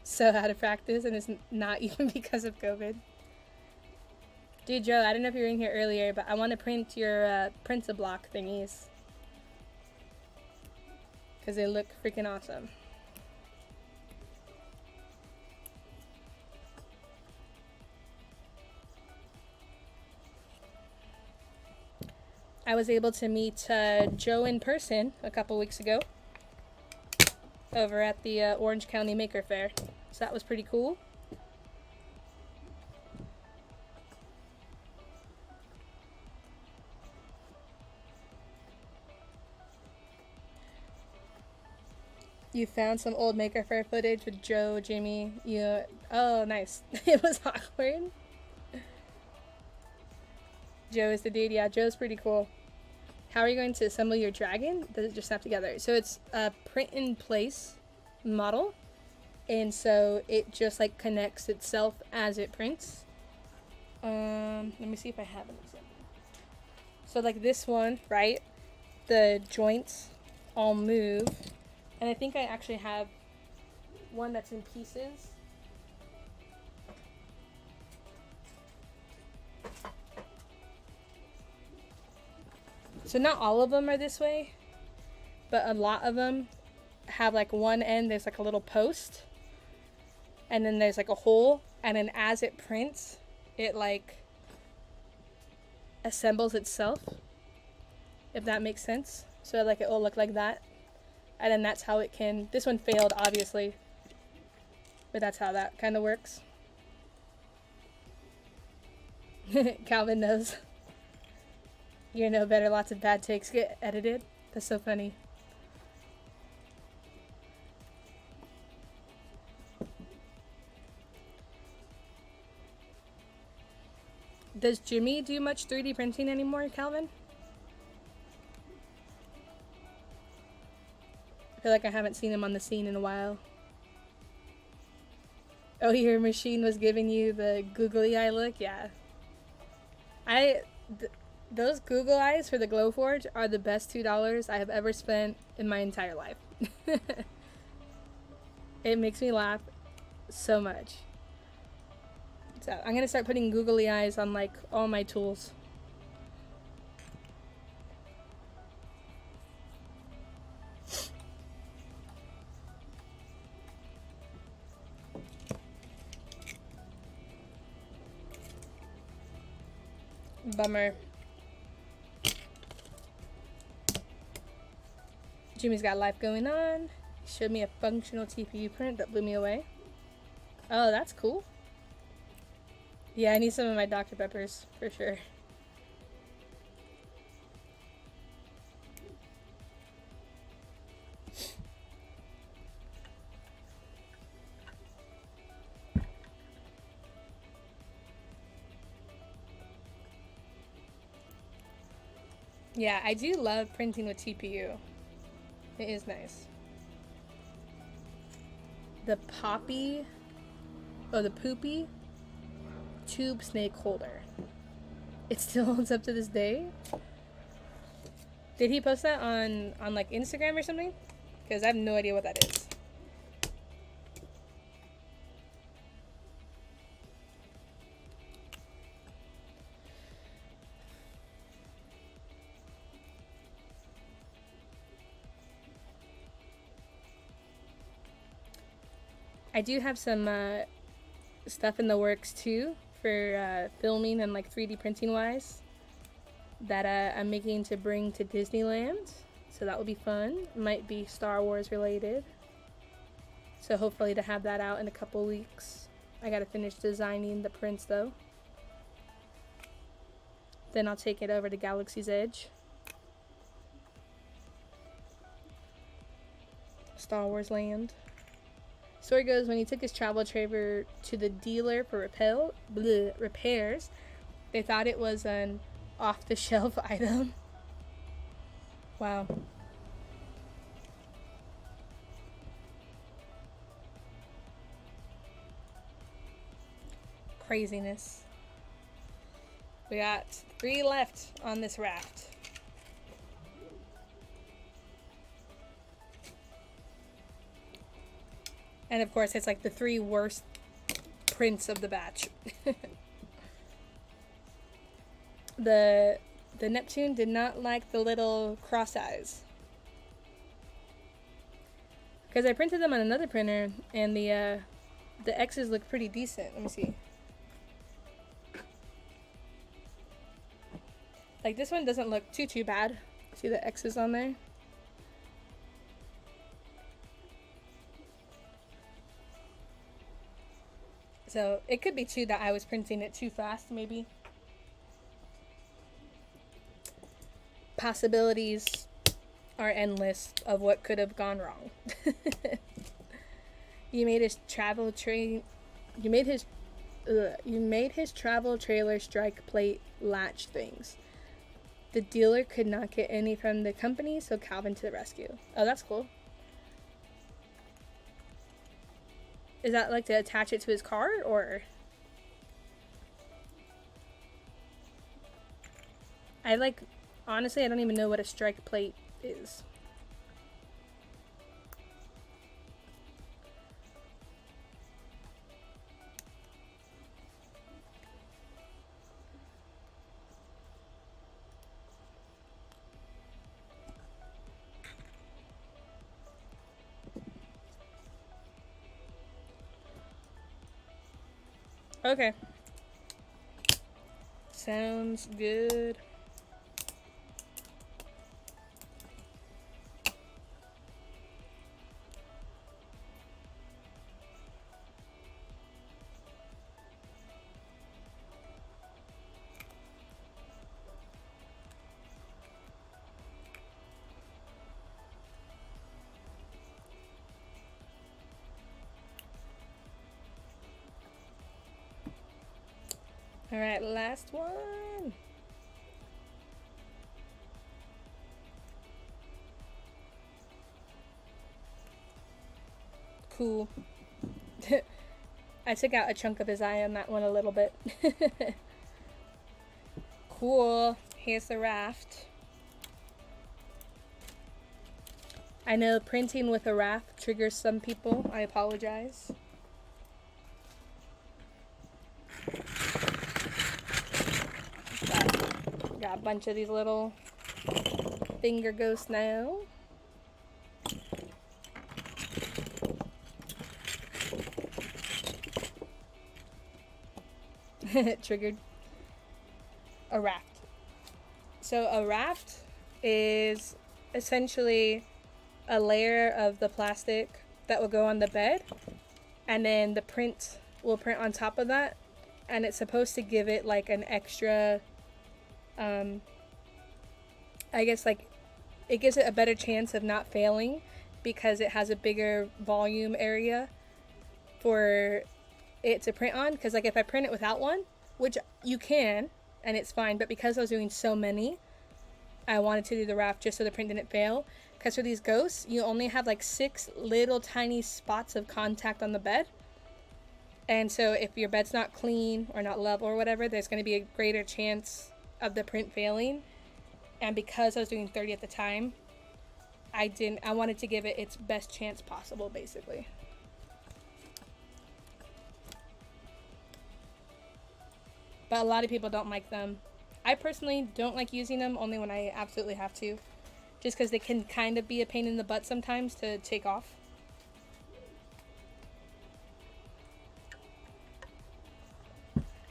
So out of practice, and it's not even because of COVID. Dude, Joe, I don't know if you were in here earlier, but I want to print your print-a-block thingies. Because they look freaking awesome. I was able to meet Joe in person a couple weeks ago over at the Orange County Maker Fair. So that was pretty cool. You found some old Maker Fair footage with Joe, Jimmy. Oh, nice. It was awkward. Joe is the dude. Yeah, Joe's pretty cool. How are you going to assemble your dragon? Does it just snap together? So it's a print-in-place model. And so it just like connects itself as it prints. Let me see if I have an example. So like this one, right? The joints all move. And I think I actually have one that's in pieces. So not all of them are this way, but a lot of them have like one end, there's like a little post, and then there's like a hole, and then as it prints, it like assembles itself, if that makes sense. So like it will look like that, and then that's how it can, this one failed obviously, but that's how that kind of works. Calvin knows. You know better, lots of bad takes get edited. That's so funny. Does Jimmy do much 3D printing anymore, Calvin? I feel like I haven't seen him on the scene in a while. Oh, your machine was giving you the googly eye look? Yeah. Those Google eyes for the Glowforge are the best $2 I have ever spent in my entire life. It makes me laugh so much. So I'm gonna start putting googly eyes on like all my tools. Bummer. Jimmy's got life going on. He showed me a functional TPU print that blew me away. Oh, that's cool. Yeah, I need some of my Dr. Peppers, for sure. Yeah, I do love printing with TPU. It is nice. The poppy, the poopy tube snake holder. It still holds up to this day. Did he post that on like Instagram or something? Because I have no idea what that is. I do have some stuff in the works too for filming and like 3D printing wise that I'm making to bring to Disneyland. So that will be fun. Might be Star Wars related. So hopefully to have that out in a couple weeks. I gotta finish designing the prints though. Then I'll take it over to Galaxy's Edge. Star Wars Land. Story goes, when he took his travel trailer to the dealer for repairs, they thought it was an off-the-shelf item. Wow. Craziness. We got 3 left on this raft. And of course, it's like the 3 worst prints of the batch. The Neptune did not like the little cross eyes. Because I printed them on another printer, and the X's look pretty decent. Let me see. Like, this one doesn't look too bad. See the X's on there? So, it could be too that I was printing it too fast, maybe. Possibilities are endless of what could have gone wrong. You made his travel trailer strike plate latch things. The dealer could not get any from the company, so Calvin to the rescue. Oh, that's cool. Is that like to attach it to his car, or? Honestly, I don't even know what a strike plate is. Okay. Sounds good. All right, last one. Cool. I took out a chunk of his eye on that one a little bit. Cool. Here's the raft. I know printing with a raft triggers some people. I apologize. Got a bunch of these little finger ghosts now. Triggered. A raft. So a raft is essentially a layer of the plastic that will go on the bed, and then the print will print on top of that, and it's supposed to give it like an extra I guess like it gives it a better chance of not failing because it has a bigger volume area for it to print on. Because like if I print it without one, which you can and it's fine, but because I was doing so many, I wanted to do the raft just so the print didn't fail. Because for these ghosts, you only have like 6 little tiny spots of contact on the bed. And so if your bed's not clean or not level or whatever, there's going to be a greater chance of the print failing. And because I was doing 30 at the time, I wanted to give it its best chance possible, basically. But a lot of people don't like them. I personally don't like using them, only when I absolutely have to. Just because they can kind of be a pain in the butt sometimes to take off.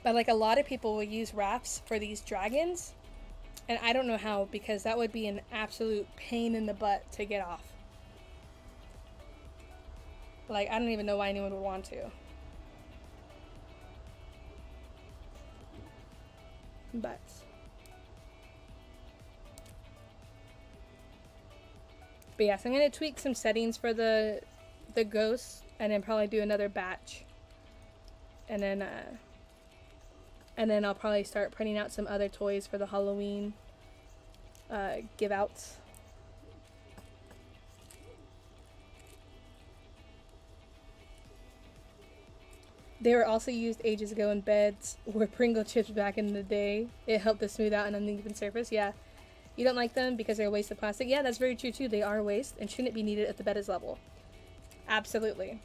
But like a lot of people will use rafts for these dragons. And I don't know how, because that would be an absolute pain in the butt to get off. Like, I don't even know why anyone would want to. But yeah, so I'm going to tweak some settings for the ghosts, and then probably do another batch. And then I'll probably start printing out some other toys for the Halloween give outs. They were also used ages ago in beds, were Pringle chips back in the day. It helped to smooth out an uneven surface. Yeah. You don't like them because they're a waste of plastic. Yeah, that's very true too. They are a waste and shouldn't be needed if the bed is level. Absolutely.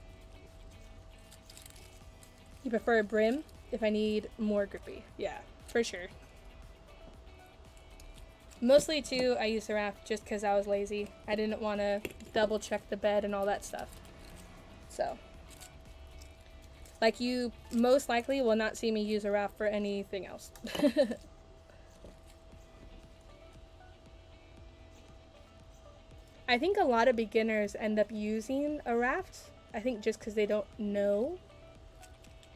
You prefer a brim if I need more grippy. Yeah, for sure. Mostly too, I used the raft just because I was lazy. I didn't want to double check the bed and all that stuff. So, like, you most likely will not see me use a raft for anything else. I think a lot of beginners end up using a raft. I think just because they don't know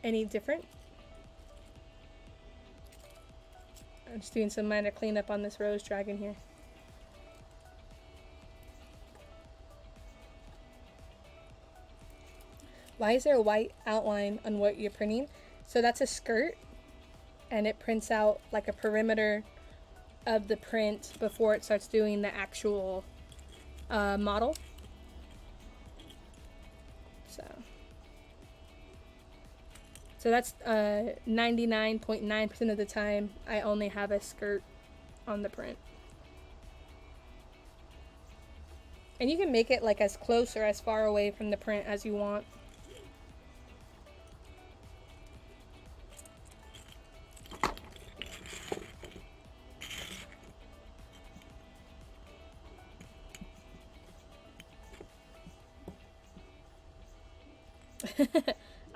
any different. I'm just doing some minor cleanup on this rose dragon here. Why is there a white outline on what you're printing? So that's a skirt, and it prints out like a perimeter of the print before it starts doing the actual model. So that's 99.9% of the time I only have a skirt on the print. And you can make it like as close or as far away from the print as you want.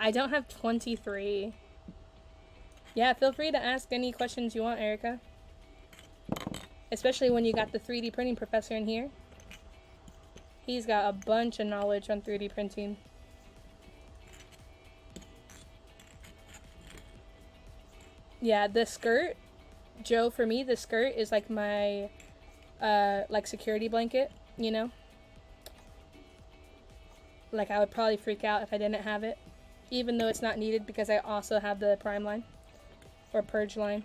I don't have 23. Yeah, feel free to ask any questions you want, Erica. Especially when you got the 3D printing professor in here. He's got a bunch of knowledge on 3D printing. Yeah, the skirt, Joe, for me, the skirt is like my, like security blanket, you know? Like, I would probably freak out if I didn't have it. Even though it's not needed because I also have the prime line. Or purge line.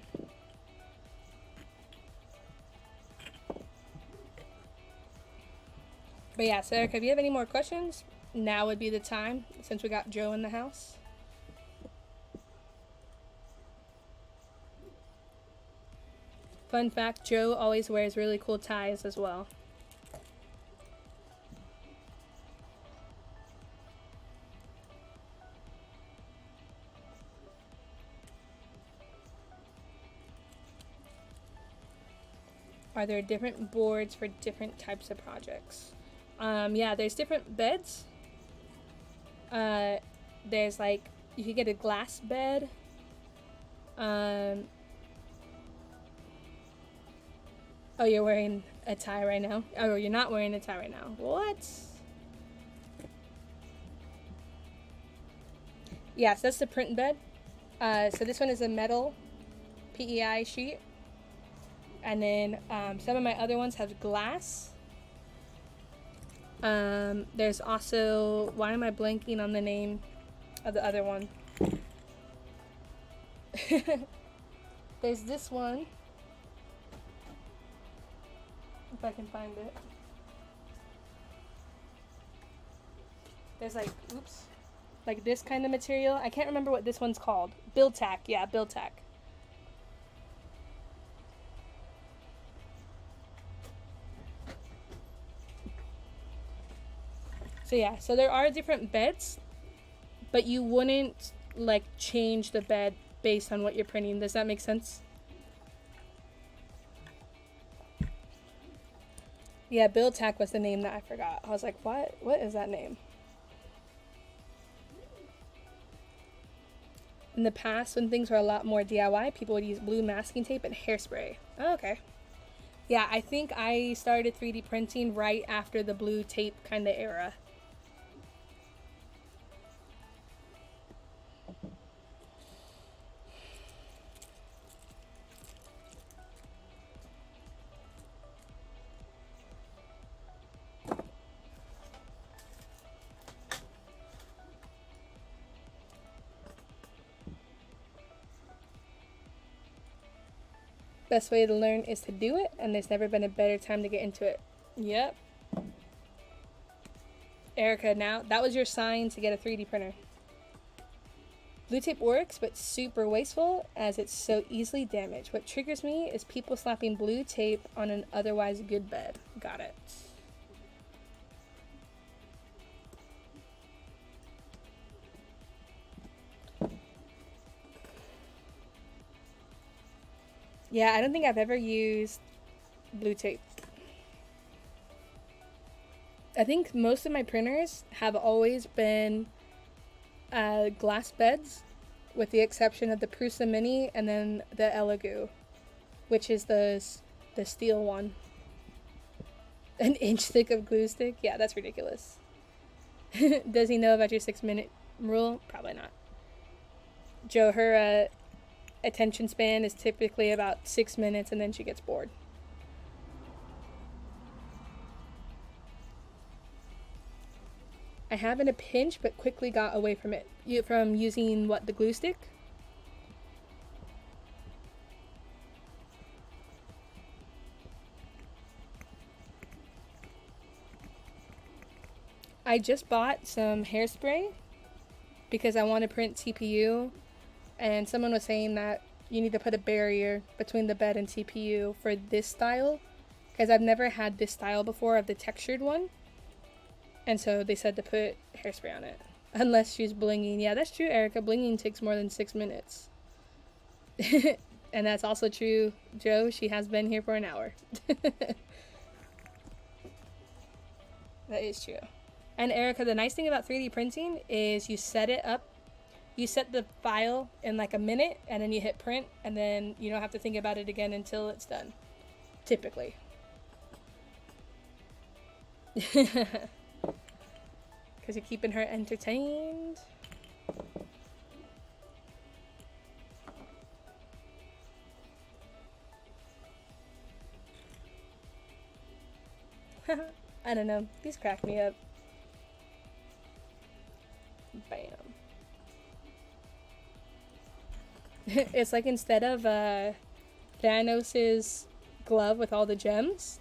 But yeah, so Erica, if you have any more questions, now would be the time, since we got Joe in the house. Fun fact, Joe always wears really cool ties as well. Are there different boards for different types of projects? Yeah, there's different beds. There's like, you could get a glass bed. Oh, you're wearing a tie right now? Oh, you're not wearing a tie right now. What? Yes, that's the print bed. So this one is a metal PEI sheet. And then some of my other ones have glass. There's also, why am I blanking on the name of the other one? There's this one. I can find it. There's like, oops, like this kind of material. I can't remember what this one's called. Build tack, yeah, build tack. So yeah, so there are different beds, but you wouldn't like change the bed based on what you're printing. Does that make sense? Yeah, build tack was the name that I forgot. I was like, what? What is that name? In the past, when things were a lot more DIY, people would use blue masking tape and hairspray. Oh, okay. Yeah, I think I started 3D printing right after the blue tape kind of era. Best way to learn is to do it, and there's never been a better time to get into it. Yep. Erica, now that was your sign to get a 3D printer. Blue tape works, but super wasteful as it's so easily damaged. What triggers me is people slapping blue tape on an otherwise good bed. Got it. Yeah, I don't think I've ever used blue tape. I think most of my printers have always been glass beds, with the exception of the Prusa Mini and then the Elegoo, which is the steel one. An inch thick of glue stick? Yeah, that's ridiculous. Does he know about your 6-minute rule? Probably not. Joe, her attention span is typically about 6 minutes and then she gets bored. I have in a pinch, but quickly got away from it. From using what, the glue stick? I just bought some hairspray because I want to print TPU, and someone was saying that you need to put a barrier between the bed and TPU for this style, because I've never had this style before of the textured one. And so they said to put hairspray on it. Unless she's blinging. Yeah, that's true, Erica. Blinging takes more than 6 minutes. And that's also true, Joe. She has been here for an hour. That is true. And Erica, the nice thing about 3D printing is you set it up. You set the file in like a minute, and then you hit print, and then you don't have to think about it again until it's done. Typically. Because you're keeping her entertained. I don't know. These crack me up. Bam. It's like instead of Thanos' glove with all the gems,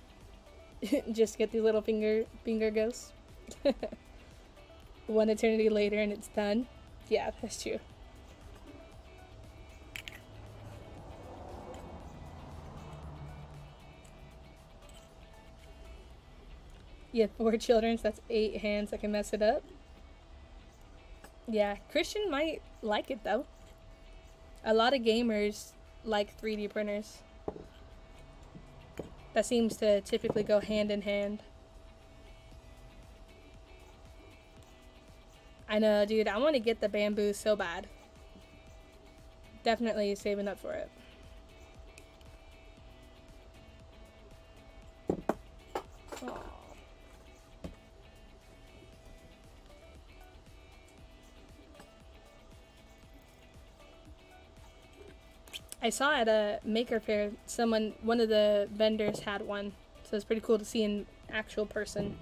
just get these little finger ghosts. One eternity later and it's done. Yeah, that's true. You have 4 children, so that's 8 hands that can mess it up. Yeah, Christian might like it though. A lot of gamers like 3D printers. That seems to typically go hand in hand. I know, dude, I want to get the bamboo so bad. Definitely saving up for it. Aww. I saw at a maker fair, one of the vendors had one, so it's pretty cool to see in actual person.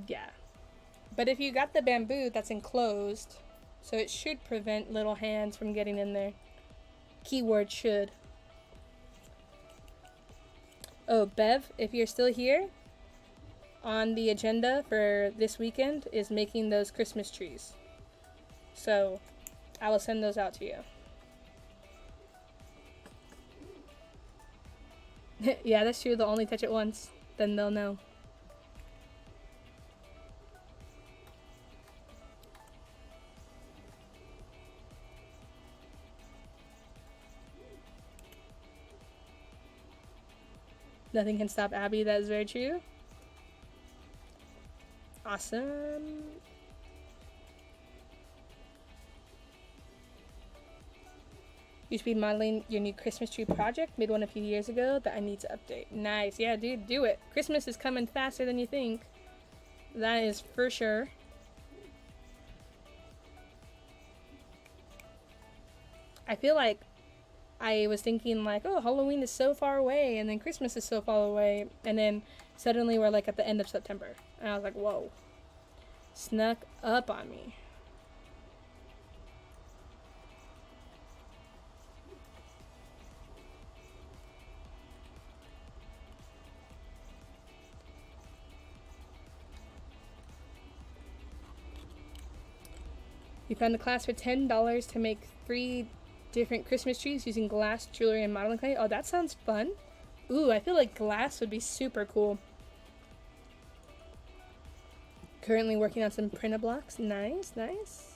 Yeah. But if you got the bamboo, that's enclosed, so it should prevent little hands from getting in there. Keyword should. Oh, Bev, if you're still here, on the agenda for this weekend is making those Christmas trees. So I will send those out to you. Yeah, that's true. They'll only touch it once. Then they'll know. Nothing can stop Abby. That is very true. Awesome. You should be modeling your new Christmas tree project. Made one a few years ago that I need to update. Nice. Yeah, dude, do it. Christmas is coming faster than you think. That is for sure. I feel like I was thinking like, oh, Halloween is so far away, and then Christmas is so far away, and then suddenly we're like at the end of September. And I was like, whoa. Snuck up on me. You found a class for $10 to make 3 different Christmas trees using glass, jewelry, and modeling clay. Oh, that sounds fun. Ooh, I feel like glass would be super cool. Currently working on some printer blocks. Nice, nice.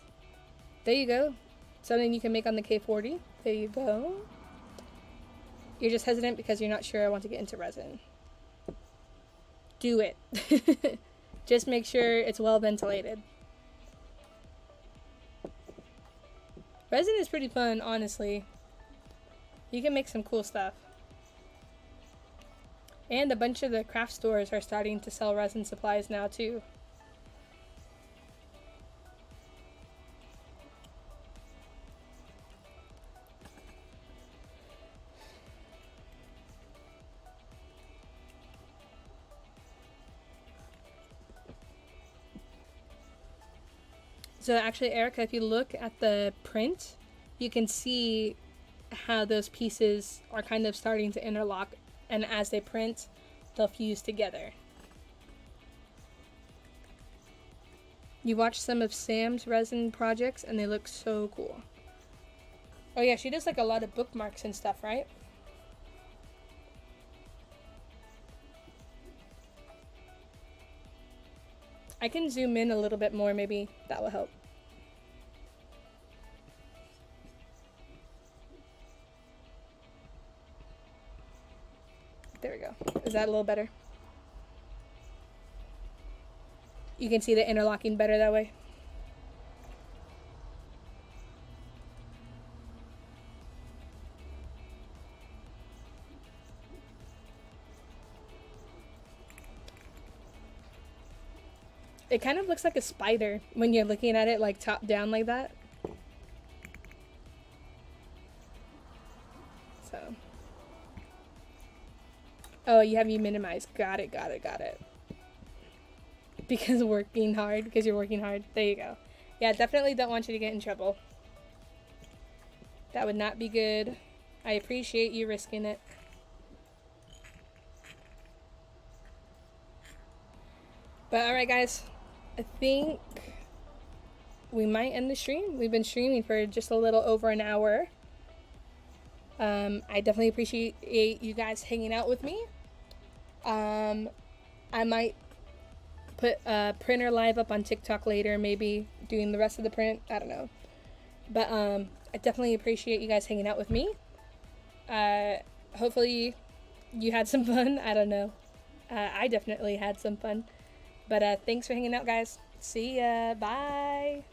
There you go. Something you can make on the K40. There you go. You're just hesitant because you're not sure I want to get into resin. Do it. Just make sure it's well ventilated. Resin is pretty fun, honestly. You can make some cool stuff. And a bunch of the craft stores are starting to sell resin supplies now, too. So actually, Erica, if you look at the print, you can see how those pieces are kind of starting to interlock, and as they print, they'll fuse together. You watch some of Sam's resin projects, and they look so cool. Oh yeah, she does like a lot of bookmarks and stuff, right? I can zoom in a little bit more, maybe that will help. There we go. Is that a little better? You can see the interlocking better that way. It kind of looks like a spider when you're looking at it like top down like that. So. Oh, you have you minimized. Got it, got it, got it. Because working hard, because you're working hard. There you go. Yeah, definitely don't want you to get in trouble. That would not be good. I appreciate you risking it. But alright guys, I think we might end the stream. We've been streaming for just a little over an hour. I definitely appreciate you guys hanging out with me. I might put a printer live up on TikTok later, maybe doing the rest of the print. I don't know. But I definitely appreciate you guys hanging out with me. Hopefully you had some fun. I don't know. I definitely had some fun. But thanks for hanging out, guys. See ya. Bye.